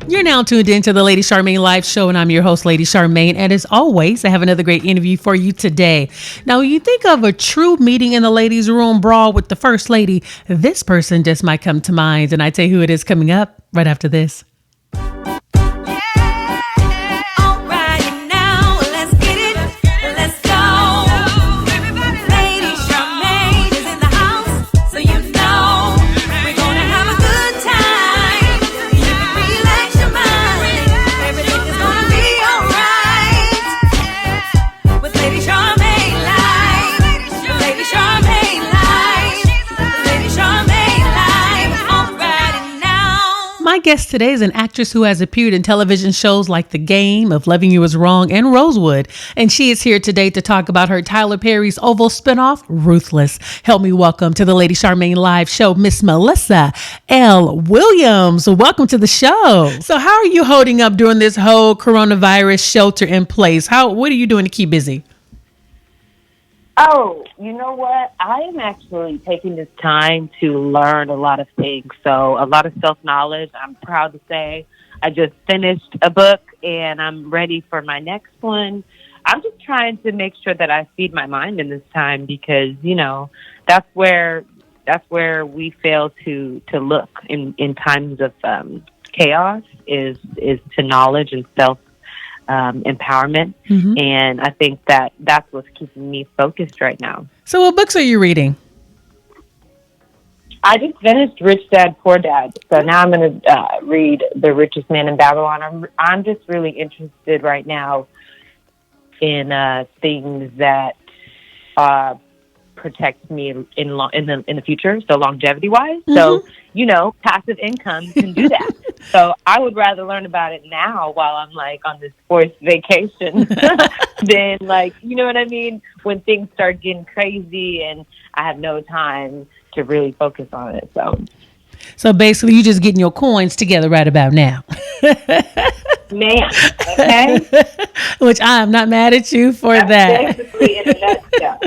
You're now tuned into the Lady Charmaine Live Show, and I'm your host, Lady Charmaine. And as always, I have another great interview for you today. Now, when you think of a true meeting in the ladies' room brawl with the First Lady, this person just might come to mind. And I tell you who it is coming up right after this. My guest today is an actress who has appeared in television shows like The Game, Of Loving You Is Wrong, and Rosewood. And she is here today to talk about her Tyler Perry's Oval spinoff, Ruthless. Help me welcome to the Lady Charmaine Live Show, Miss Melissa L. Williams. Welcome to the show. So how are you holding up during this whole coronavirus shelter in place? What are you doing to keep busy? Oh, you know what? I am actually taking this time to learn a lot of things. So a lot of self-knowledge. I'm proud to say I just finished a book and I'm ready for my next one. I'm just trying to make sure that I feed my mind in this time because, you know, that's where we fail to look in times of chaos is to knowledge and self empowerment. Mm-hmm. And I think that's what's keeping me focused right now. So what books are you reading? I just finished Rich Dad, Poor Dad. So now I'm going to read The Richest Man in Babylon. I'm just really interested right now in things that protect me in the future, so longevity-wise. Mm-hmm. So, you know, passive income can do that. So I would rather learn about it now while I'm like on this forced vacation than like, you know what I mean? When things start getting crazy and I have no time to really focus on it. So basically you just getting your coins together right about now. Man, okay? Which I am not mad at you for that. Basically in a nutshell.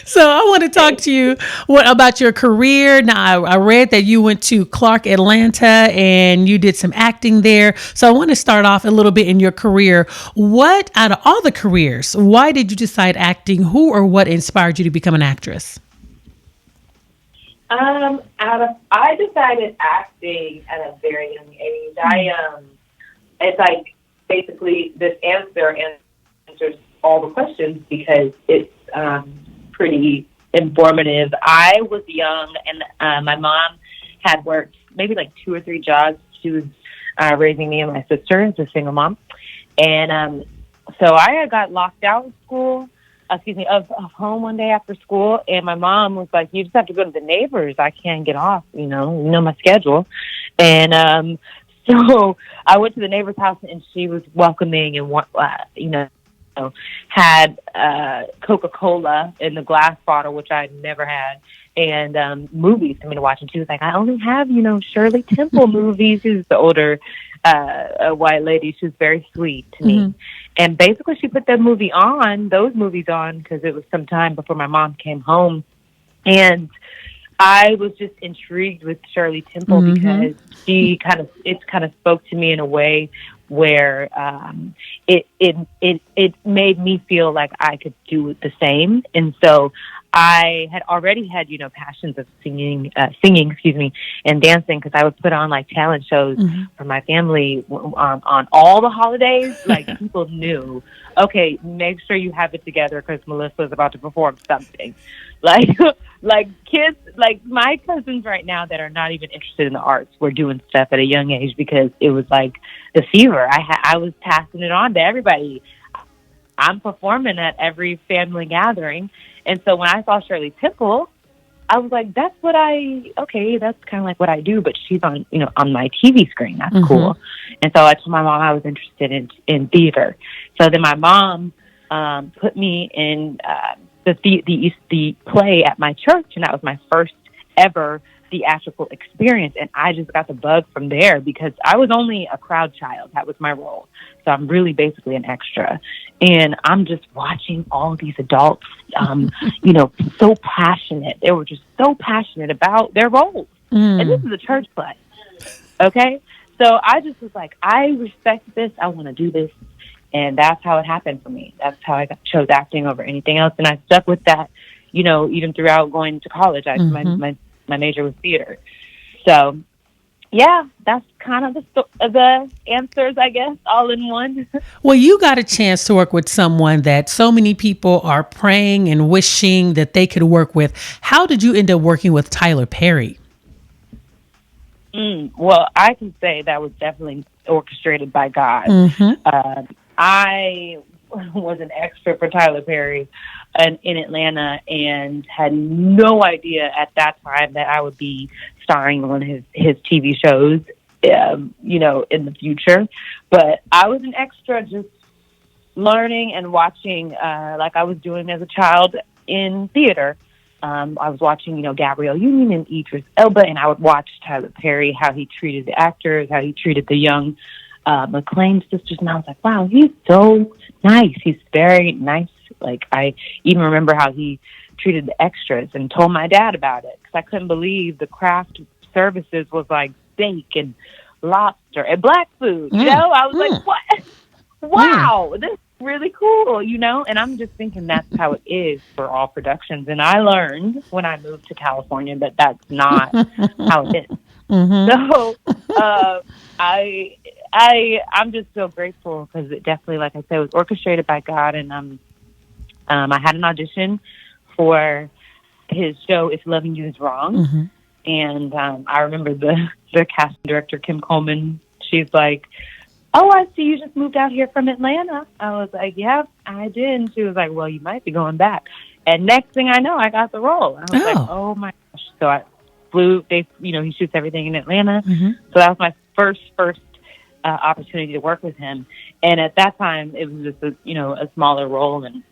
So I want to talk to you about your career. Now, I read that you went to Clark Atlanta and you did some acting there. So I want to start off a little bit in your career. What, out of all the careers, why did you decide acting? Who or what inspired you to become an actress? I decided acting at a very young age. It's like basically this answer answers all the questions because it's pretty informative. I was young, and my mom had worked maybe like 2 or 3 jobs. She was raising me and my sister as a single mom. And so I got locked out of home one day after school, and my mom was like, you just have to go to the neighbors. I can't get off, you know my schedule. And so I went to the neighbor's house, and she was welcoming and, had Coca-Cola in the glass bottle, which I had never had, and movies for me to watch. And she was like, I only have, Shirley Temple movies. She was the older white lady. She was very sweet to me. Mm-hmm. And basically she put those movies on, because it was some time before my mom came home. And I was just intrigued with Shirley Temple mm-hmm. because it kind of spoke to me in a way where it made me feel like I could do the same. And so I had already had, passions of singing, and dancing, because I would put on like talent shows mm-hmm. for my family on all the holidays. Like people knew, okay, make sure you have it together because Melissa's about to perform something. Like kids, like my cousins right now that are not even interested in the arts were doing stuff at a young age because it was like the fever. I was passing it on to everybody. I'm performing at every family gathering. And so when I saw Shirley Temple, I was like, that's kind of like what I do, but she's on, on my TV screen. That's mm-hmm. cool. And so I told my mom I was interested in theater. So then my mom put me in the play at my church, and that was my first ever theatrical experience. And I just got the bug from there because I was only a crowd child. That was my role. So I'm really basically an extra. And I'm just watching all these adults, so passionate. They were just so passionate about their roles. Mm. And this is a church play. Okay? So I just was like, I respect this. I want to do this. And that's how it happened for me. That's how I chose acting over anything else. And I stuck with that, even throughout going to college. My major was theater. So, yeah, that's kind of the answers, I guess, all in one. Well, you got a chance to work with someone that so many people are praying and wishing that they could work with. How did you end up working with Tyler Perry? Well, I can say that was definitely orchestrated by God. I was an extra for Tyler Perry in Atlanta and had no idea at that time that I would be starring on his TV shows, in the future. But I was an extra just learning and watching like I was doing as a child in theater. I was watching, Gabrielle Union and Idris Elba, and I would watch Tyler Perry, how he treated the actors, how he treated the young McClain sisters, and I was like, wow, he's so nice. He's very nice. Like, I even remember how he treated the extras and told my dad about it, because I couldn't believe the craft services was like steak and lobster and black food, I was like, what? Wow, this is really cool, and I'm just thinking that's how it is for all productions. And I learned when I moved to California that that's not how it is. So I'm just so grateful, because it definitely, like I said, was orchestrated by God. And I had an audition for his show If Loving You Is Wrong. And I remember the casting director, Kim Coleman, she's like, oh, I see you just moved out here from Atlanta. I was like, yeah, I did. And she was like, well, you might be going back. And next thing I know, I got the role. I was like, oh my gosh. So I flew, he shoots everything in Atlanta. So that was my first opportunity to work with him. And at that time, it was just a smaller role. And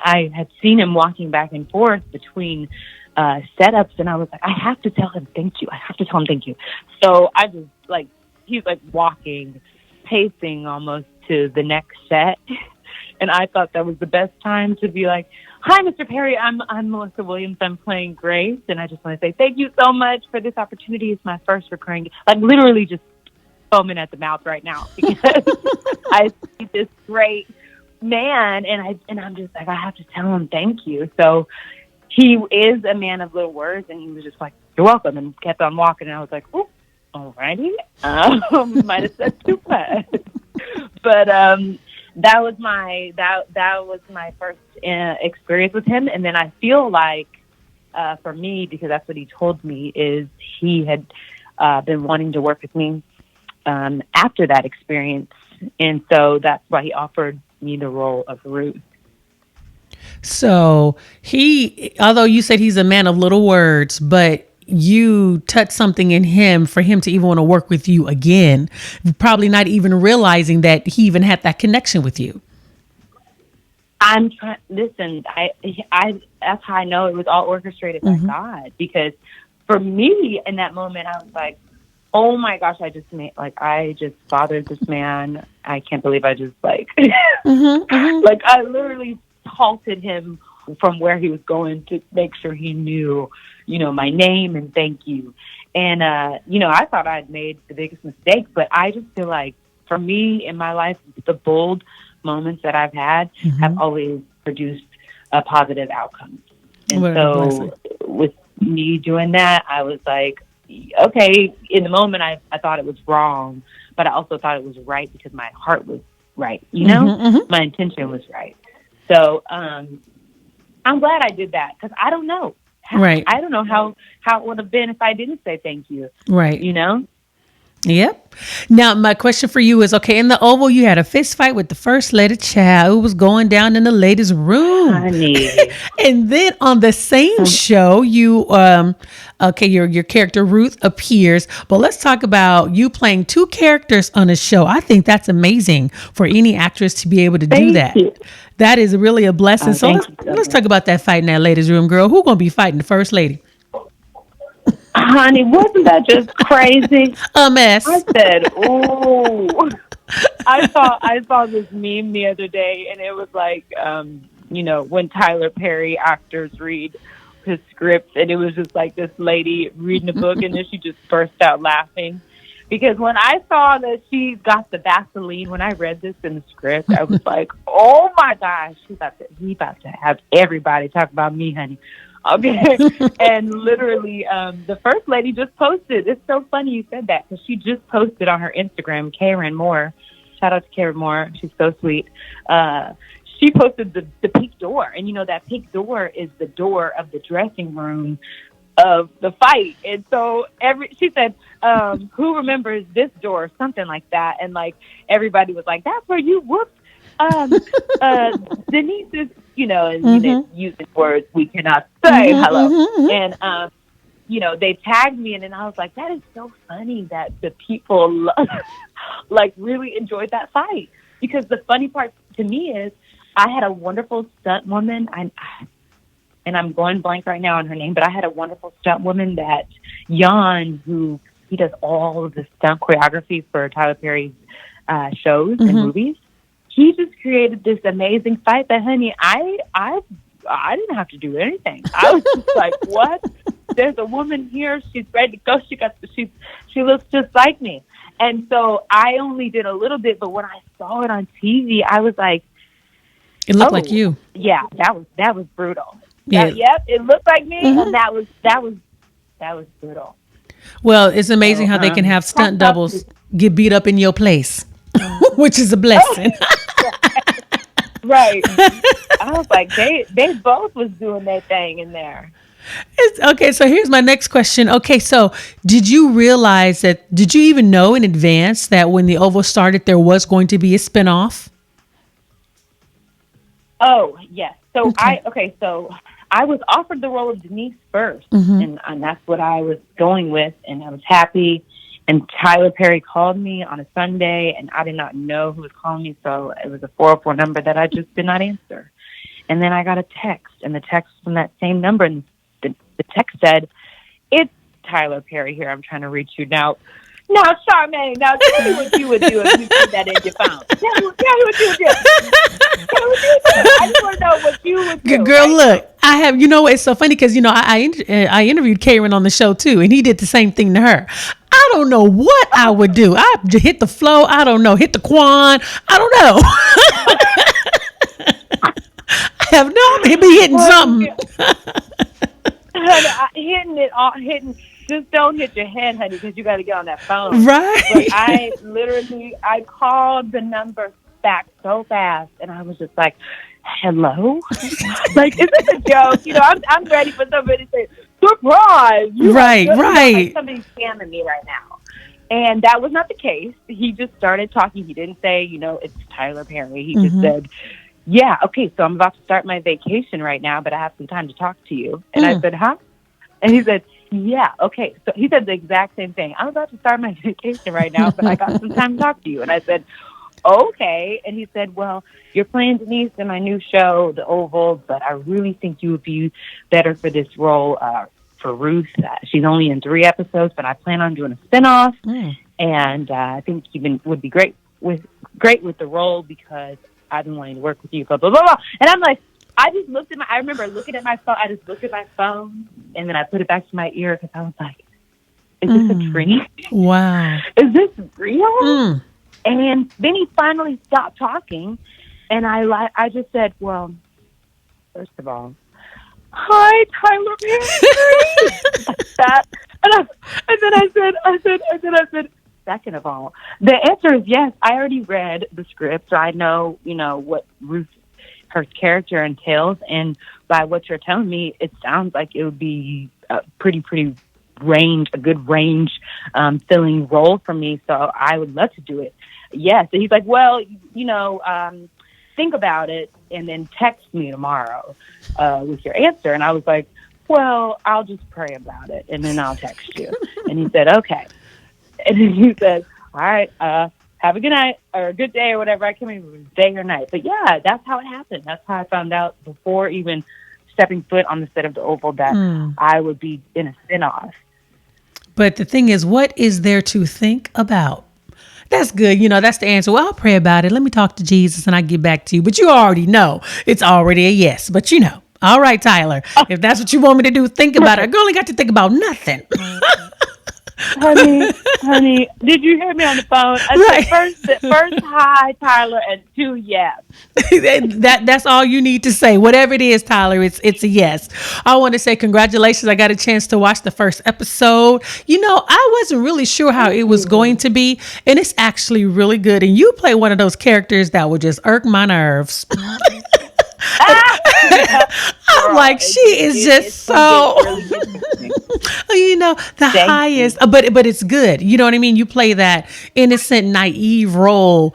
I had seen him walking back and forth between setups. And I was like, I have to tell him thank you. I have to tell him thank you. So I just he's walking, pacing almost to the next set. And I thought that was the best time to be like, hi, Mr. Perry, I'm Melissa Williams. I'm playing Grace. And I just want to say thank you so much for this opportunity. It's my first recurring, literally just foaming at the mouth right now, because I see this great man, and I'm just like, I have to tell him thank you. So he is a man of little words, and he was just like, you're welcome, and kept on walking. And I was like, oh, alrighty. Might have said too fast. But that was my first experience with him. And then I feel like for me, because that's what he told me, is he had been wanting to work with me after that experience. And so that's why he offered me the role of Ruth. So although you said he's a man of little words, but you touched something in him for him to even want to work with you again, probably not even realizing that he even had that connection with you. I'm trying. Listen, I that's how I know it was all orchestrated by God, because for me in that moment, I was like, oh my gosh, I just bothered this man. I can't believe I just I literally halted him from where he was going to make sure he knew, my name and thank you. And, I thought I'd made the biggest mistake, but I just feel like for me in my life, the bold moments that I've had have always produced a positive outcome. And so with me doing that, I was like, okay, in the moment, I thought it was wrong, but I also thought it was right because my heart was right. My intention was right. So, I'm glad I did that, because I don't know. I don't know how it would have been if I didn't say thank you. Right. Yep. Now, my question for you is, okay, in the Oval, you had a fist fight with the first lady child who was going down in the ladies' room. Honey. And then on the same show, you, your character Ruth appears. But let's talk about you playing two characters on a show. I think that's amazing for any actress to be able to do that. Thank you. That is really a blessing. So let's talk about that fight in that ladies' room, girl. Who's going to be fighting the first lady? Honey, wasn't that just crazy? A mess. I said, ooh. I saw this meme the other day, and it was like, when Tyler Perry actors read his script, and it was just like this lady reading a book, and then she just burst out laughing. Because when I saw that she got the Vaseline, when I read this in the script, I was like, oh my gosh, he about to have everybody talk about me, honey. Okay. And literally, the first lady just posted. It's so funny you said that, because she just posted on her Instagram, Karen Moore. Shout out to Karen Moore. She's so sweet. She posted the pink door. And, that pink door is the door of the dressing room of the fight. And so she said, who remembers this door? Something like that. And, everybody was like, that's where you whooped Denise's, and using words we cannot say. Hello. And, they tagged me, and then I was like, that is so funny that the people really enjoyed that fight. Because the funny part to me is I had a wonderful stunt woman, and I'm going blank right now on her name, but I had a wonderful stunt woman that Jan, who he does all of the stunt choreography for Tyler Perry's shows and movies. He just created this amazing fight that, honey, I didn't have to do anything. I was just like, what? There's a woman here. She's ready to go. She looks just like me. And so I only did a little bit, but when I saw it on TV, I was like, it looked like you. Yeah, that was brutal. Yeah. Yep, it looked like me, and that was brutal. Well, it's amazing how they can have stunt doubles get beat up in your place, which is a blessing. Right. I was like, they both was doing their thing in there. Okay, so here's my next question. Okay, so did you even know in advance that when the Oval started, there was going to be a spinoff? Oh, yes. So Okay. So I was offered the role of Denise first, and that's what I was going with, and I was happy. And Tyler Perry called me on a Sunday, and I did not know who was calling me, so it was a 404 number that I just did not answer. And then I got a text, and the text from that same number, and the text said, "It's Tyler Perry here. I'm trying to reach you now." Now, Charmaine, tell me what you would do if you put that in your phone. Tell me what you would do. I just want to know what you would do. Girl, look, I have, it's so funny because, I interviewed Karen on the show too, and he did the same thing to her. I don't know what I would do. I hit the flow. I don't know. Hit the quan. I don't know. I have no, be hitting something. Hitting. Just don't hit your head, honey, because you got to get on that phone. Right. But I called the number back so fast, and I was just like, hello? Is this a joke? I'm ready for somebody to say, surprise! Right. Somebody's scamming me right now. And that was not the case. He just started talking. He didn't say, it's Tyler Perry. He just said, yeah, okay, so I'm about to start my vacation right now, but I have some time to talk to you. And I said, huh? And he said, yeah, okay. So he said the exact same thing. I'm about to start my vacation right now, but I got some time to talk to you. And I said, okay. And he said, well, you're playing Denise in my new show, The Oval, but I really think you would be better for this role for Ruth. She's only in 3 episodes, but I plan on doing a spinoff. And I think you would be great with the role because I've been wanting to work with you, blah, blah, blah, blah. And I'm like, I remember looking at my phone. I just looked at my phone, and then I put it back to my ear because I was like, is this a dream? Wow. Is this real? And then he finally stopped talking, and I just said, well, first of all, hi, Tyler Perry. That. And then I said, second of all, the answer is yes. I already read the script, so I know, what her character entails, and by what you're telling me, it sounds like it would be a pretty a good range filling role for me, so I would love to do it. Yes. And he's like, well, think about it and then text me tomorrow with your answer. And I was like, well, I'll just pray about it and then I'll text you. And he said, okay. And then he said, all right, have a good night or a good day or whatever. I can't remember if it was day or night. But yeah, that's how it happened. That's how I found out before even stepping foot on the set of The Oval that I would be in a spinoff. But the thing is, what is there to think about? That's good. That's the answer. Well, I'll pray about it. Let me talk to Jesus and I'll get back to you. But you already know it's already a yes. But all right, Tyler, if that's what you want me to do, think about it. A girl ain't got to think about nothing. honey, did you hear me on the phone? I said first hi, Tyler, and 2 yes. That's all you need to say. Whatever it is, Tyler, it's a yes. I want to say congratulations. I got a chance to watch the first episode. I wasn't really sure how it was going to be, and it's actually really good. And you play one of those characters that would just irk my nerves. I'm like, she is just so, the highest, but it's good. You know what I mean? You play that innocent, naive role,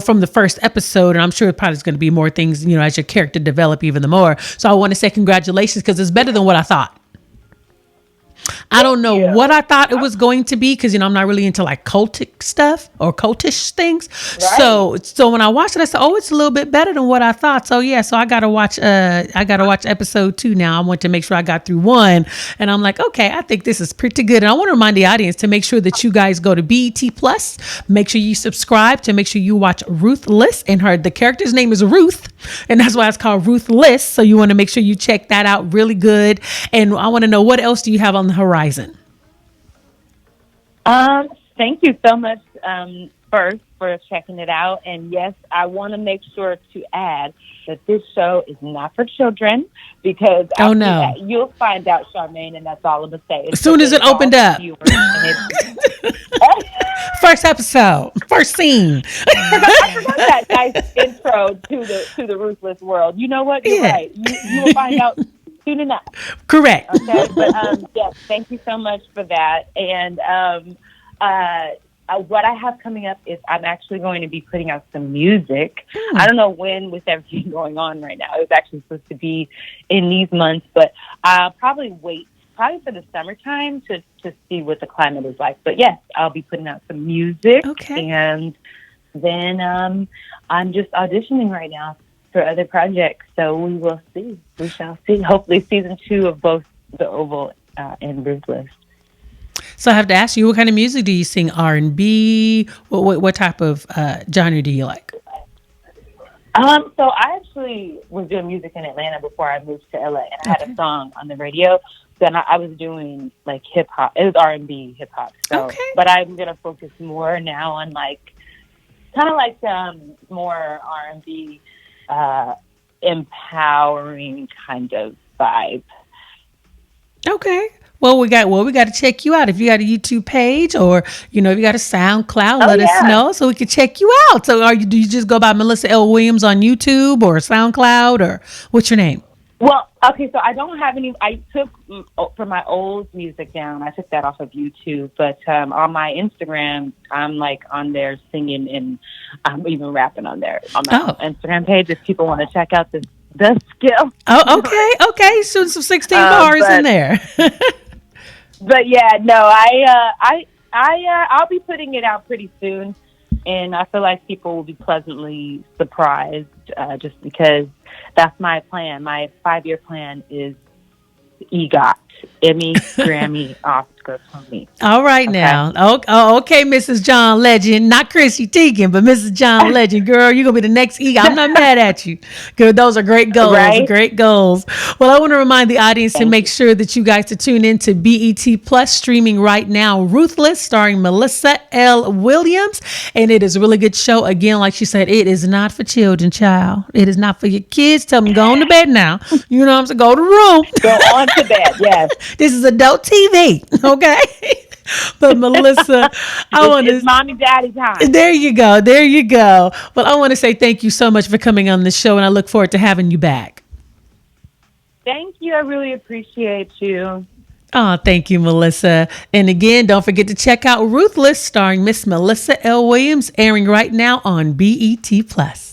from the first episode. And I'm sure it probably is going to be more things, as your character develop even the more. So I want to say congratulations because it's better than what I thought. I don't know what I thought it was going to be because I'm not really into like cultic stuff or cultish things. Right. So when I watched it, I said, "Oh, it's a little bit better than what I thought." So so I gotta watch. Episode 2 now. I want to make sure I got through 1, and I'm like, okay, I think this is pretty good. And I want to remind the audience to make sure that you guys go to BET Plus. Make sure you subscribe to make sure you watch Ruthless, and the character's name is Ruth, and that's why it's called Ruthless. So you want to make sure you check that out. Really good. And I want to know, what else do you have on the horizon? Thank you so much, first, for checking it out. And yes, I want to make sure to add that this show is not for children because you'll find out, Charmaine, and that's all I'm going to say. As soon as it opened up. First episode, first scene. I forgot that nice intro to the Ruthless world. You know what? You're right. You will find out soon enough. Correct. Okay, but yes, thank you so much for that. And what I have coming up is I'm actually going to be putting out some music. I don't know when, with everything going on right now. It was actually supposed to be in these months, but I'll probably wait for the summertime to see what the climate is like. But yes, I'll be putting out some music. Okay. And then I'm just auditioning right now for other projects. So we will see. We shall see. Hopefully season 2 of both The Oval and Ruthless. So I have to ask you, what kind of music do you sing? R&B? What type of genre do you like? So I actually was doing music in Atlanta before I moved to LA, and I had a song on the radio. Then I was doing like hip hop. It was R&B hip hop. So, but I'm gonna focus more now on more R&B, empowering kind of vibe. Okay. Well, we got to check you out. If you got a YouTube page or, if you got a SoundCloud, let us know so we can check you out. So do you just go by Melissa L. Williams on YouTube or SoundCloud, or what's your name? Well, okay, so I don't have any. I took for my old music down. I took that off of YouTube, but on my Instagram, I'm like on there singing, and I'm even rapping on there on my Instagram page. If people want to check out the skill. Oh, okay. So some 16 bars in there. But yeah, no, I'll be putting it out pretty soon, and I feel like people will be pleasantly surprised, just because that's my plan. My 5-year plan is EGOT, Emmy, Grammy, Oscar, Tony. All right, now. Okay, Mrs. John Legend. Not Chrissy Teigen, but Mrs. John Legend. Girl, you're going to be the next EGOT. I'm not mad at you. Good. Those are great goals. Right? Great goals. Well, I want to remind the audience to make sure that you guys to tune in to BET Plus, streaming right now, Ruthless, starring Melissa L. Williams. And it is a really good show. Again, like she said, it is not for children, child. It is not for your kids. Tell them, go on to bed now. You know what I'm saying? Go to the room. Go on to bed, yes. This is adult TV, okay? But Melissa, I want to. It's mommy, daddy time. There you go. Well, I want to say thank you so much for coming on the show, and I look forward to having you back. Thank you. I really appreciate you. Oh, thank you, Melissa. And again, don't forget to check out Ruthless, starring Miss Melissa L. Williams, airing right now on BET Plus.